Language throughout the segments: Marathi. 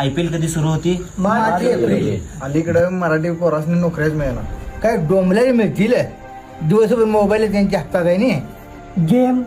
IPL कधी सुरू होती? March April. अलीकडे मराठी पोरासनी नोकऱ्याच मिळणार. काय डोंबल्याला मिळतील दिवसभर मोबाईल त्यांच्या हातात आहे ना. गेम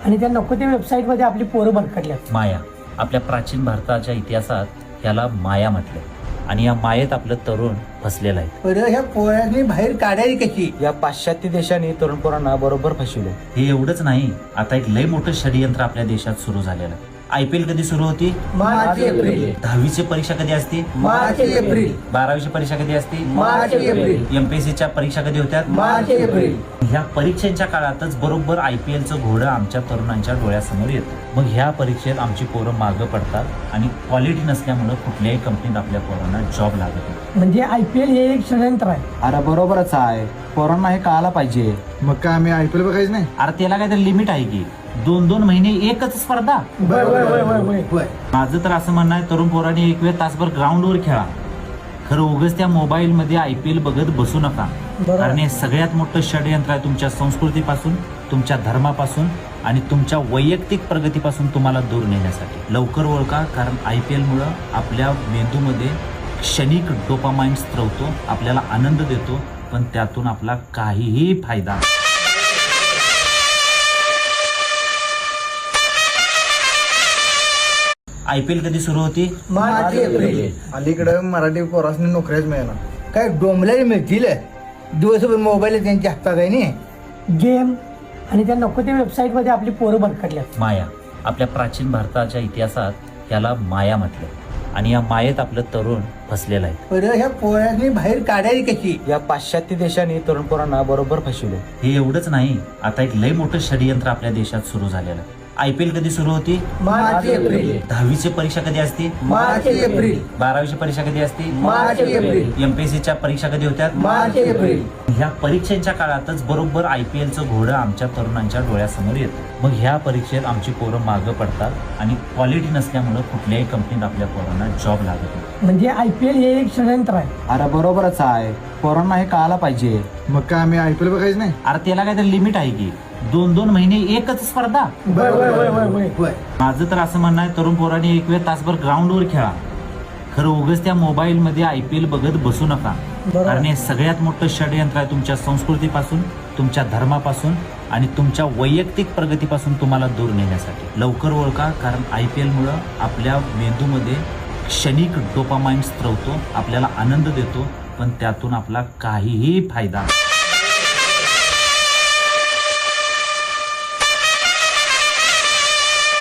आणि त्या नको त्या वेबसाईटमध्ये आपली पोरं भरकटल्यात. माया. आपल्या प्राचीन भारताच्या इतिहासात याला माया म्हटलं आणि या मायेत आपलं तरुण फसलेलं आहे. बरं ह्या पोरांनी बाहेर काढायची कशी? या पाश्चात्य देशांनी तरुण पोरांना बरोबर फसविले. हे एवढंच नाही, आता एक लय मोठं षडयंत्र आपल्या देशात सुरू झालेलं आहे. IPL कधी सुरू होती? March April. 10वीची परीक्षा कधी असते? March April. 12वीची परीक्षा कधी असते? March April. MPSCच्या परीक्षा कधी होत्या? March April. ह्या परीक्षेच्या काळातच बरोबर IPLचं घोडं आमच्या तरुणांच्या डोळ्यासमोर येतं. मग ह्या परीक्षेत आमची पोरं मागं पडतात आणि क्वालिटी नसल्यामुळं कुठल्याही कंपनीत आपल्या पोरांना जॉब लागत नाही. म्हणजे IPL हे एक षडयंत्र आहे. अरे बरोबरच आहे, पोरांना हे कळायला पाहिजे. मग काय आम्ही IPL बघायचं नाही? अरे त्याला काहीतरी लिमिट आहे की 2-2 महिने एकच स्पर्धा. होय. माझं तर असं म्हणणं आहे, तरुण पोरांनी एक वेळ तासभर ग्राउंडवर खेळा. खरं उगाच त्या मोबाईल मध्ये IPL बघत बसू नका. कारण हे सगळ्यात मोठं षडयंत्र आहे तुमच्या संस्कृतीपासून, तुमच्या धर्मापासून आणि तुमच्या वैयक्तिक प्रगतीपासून तुम्हाला दूर नेण्यासाठी. लवकर ओळखा, कारण IPL मुळे आपल्या मेंदूमध्ये क्षणिक डोपामाइन स्त्रवतो, आपल्याला आनंद देतो, पण त्यातून आपला काहीही फायदा नाही. IPL कधी सुरू होती? March April. अलीकडे मराठी पोरासनी नोकऱ्याच मिळणार. काय डोंबल्याला मिळतील दिवसभर मोबाईल त्यांच्या हातात आहे ना. गेम आणि त्या नको त्या वेबसाईटमध्ये आपली पोरं भरकटल्यात. माया. आपल्या प्राचीन भारताच्या इतिहासात याला माया म्हटलं आणि या मायेत आपलं तरुण फसलेलं आहे. बरं ह्या पोरांनी बाहेर काढायची कशी? या पाश्चात्य देशांनी तरुण पोरांना बरोबर फसविले. हे एवढंच नाही, आता एक लय मोठं षडयंत्र आपल्या देशात सुरू झालेलं आहे. IPL कधी सुरू होती? March April. 10वीची परीक्षा कधी असते? March April. 12वीची परीक्षा कधी असते? March April. MPSCच्या परीक्षा कधी होत्या? March April. ह्या परीक्षेच्या काळातच बरोबर IPLचं घोडं आमच्या तरुणांच्या डोळ्यासमोर येतं. मग ह्या परीक्षेत आमची पोरं मागं पडतात आणि क्वालिटी नसल्यामुळं कुठल्याही कंपनीत आपल्या पोरांना जॉब लागत नाही. म्हणजे IPL हे एक षडयंत्र आहे. अरे बरोबरच आहे, पोरांना हे कळायला पाहिजे. मग काय आम्ही IPL बघायचं नाही? अरे त्याला काहीतरी लिमिट आहे की 2-2 महिने एकच स्पर्धा. होय. माझं तर असं म्हणणं आहे, तरुण पोरांनी एक वेळ तासभर ग्राउंडवर खेळा. खरं उगाच त्या मोबाईल मध्ये IPL बघत बसू नका. कारण हे सगळ्यात मोठं षडयंत्र आहे तुमच्या संस्कृतीपासून, तुमच्या धर्मापासून आणि तुमच्या वैयक्तिक प्रगतीपासून तुम्हाला दूर नेण्यासाठी. लवकर ओळखा, कारण IPL मुळे आपल्या मेंदूमध्ये क्षणिक डोपामाइन स्त्रवतो, आपल्याला आनंद देतो, पण त्यातून आपला काहीही फायदा नाही.